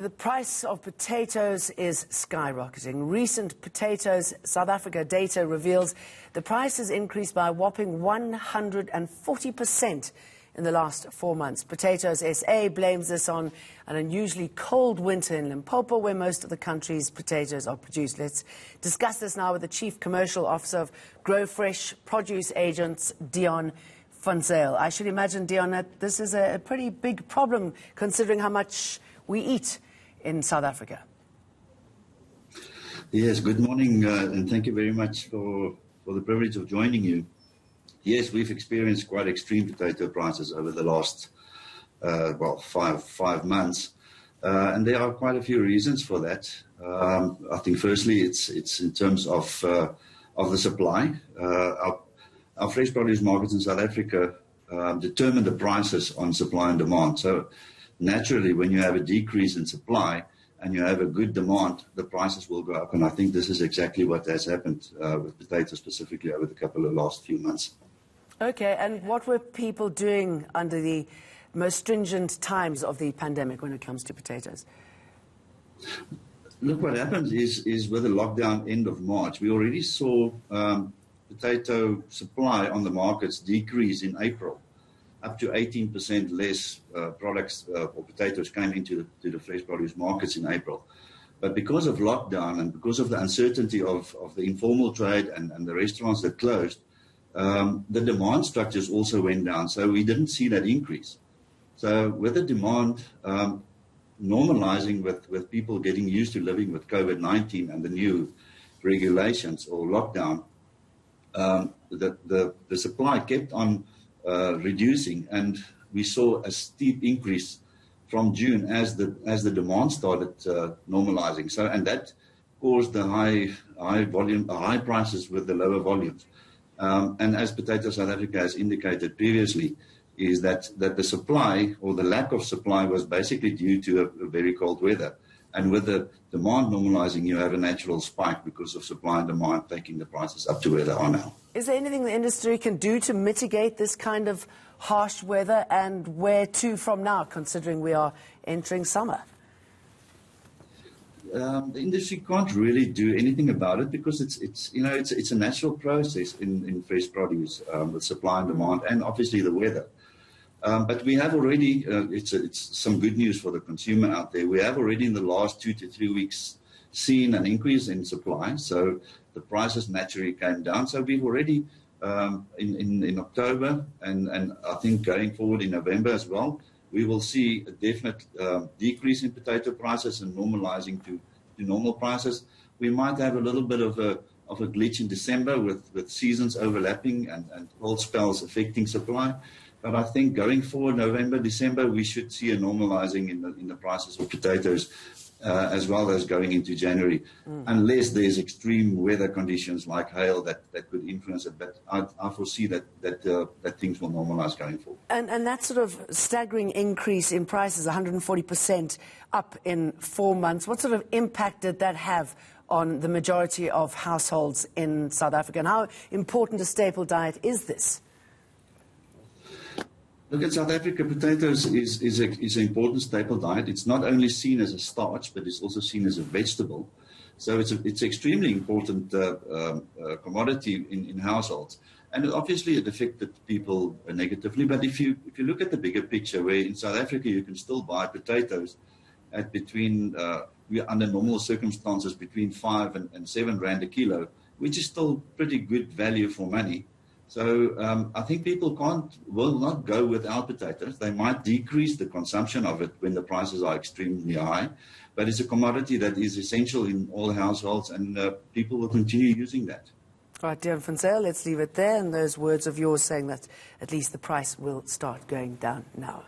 The price of potatoes is skyrocketing. Recent potatoes South Africa data reveals the price has increased by a whopping 140% in the last 4 months. Potatoes SA blames this on an unusually cold winter in Limpopo, where most of the country's potatoes are produced. Let's discuss this now with the Chief Commercial Officer of Grow Fresh Produce Agents, Deon van Zyl. I should imagine, Deon, that this is a pretty big problem considering how much we eat in South Africa. Yes, good morning, and thank you very much for the privilege of joining you. Yes, we've experienced quite extreme potato prices over the last, five months, and there are quite a few reasons for that. I think firstly, it's in terms of the supply. Our fresh produce markets in South Africa determine the prices on supply and demand. So naturally, when you have a decrease in supply and you have a good demand, the prices will go up. And I think this is exactly what has happened with potatoes specifically over the last few months. Okay, and what were people doing under the most stringent times of the pandemic when it comes to potatoes? Look, what happened is with the lockdown end of March, we already saw potato supply on the markets decrease in April. Up to 18% less products or potatoes came into the fresh produce markets in April. But because of lockdown and because of the uncertainty of the informal trade and the restaurants that closed, the demand structures also went down. So we didn't see that increase. So with the demand normalizing with people getting used to living with COVID-19 and the new regulations or lockdown, the supply kept on reducing, and we saw a steep increase from June as the demand started normalizing. So, and that caused the high prices with the lower volumes. And as Potato South Africa has indicated previously, is that the supply or the lack of supply was basically due to a very cold weather. And with the demand normalizing, you have a natural spike because of supply and demand taking the prices up to where they are now. Is there anything the industry can do to mitigate this kind of harsh weather, and where to from now, considering we are entering summer? The industry can't really do anything about it because it's a natural process in fresh produce with supply and demand, and obviously the weather. But we have already, it's some good news for the consumer out there. We have already in the last 2 to 3 weeks seen an increase in supply. So the prices naturally came down. So we've already in October and I think going forward in November as well, we will see a definite decrease in potato prices and normalizing to normal prices. We might have a little bit of a glitch in December with seasons overlapping and cold spells affecting supply. But I think going forward, November, December, we should see a normalizing in the prices of potatoes as well as going into January, unless there's extreme weather conditions like hail that could influence it. But I foresee that things will normalize going forward. And that sort of staggering increase in prices, 140% up in 4 months, what sort of impact did that have on the majority of households in South Africa? And how important a staple diet is this? Look, at South Africa, potatoes is an important staple diet. It's not only seen as a starch, but it's also seen as a vegetable. So it's extremely important commodity in households. And obviously it affected people negatively. But if you look at the bigger picture, where in South Africa you can still buy potatoes at between, under normal circumstances, between 5 and 7 rand a kilo, which is still pretty good value for money. So I think people will not go without potatoes. They might decrease the consumption of it when the prices are extremely high, but it's a commodity that is essential in all households, and people will continue using that. All right, Deon van Zyl, let's leave it there, and those words of yours saying that at least the price will start going down now.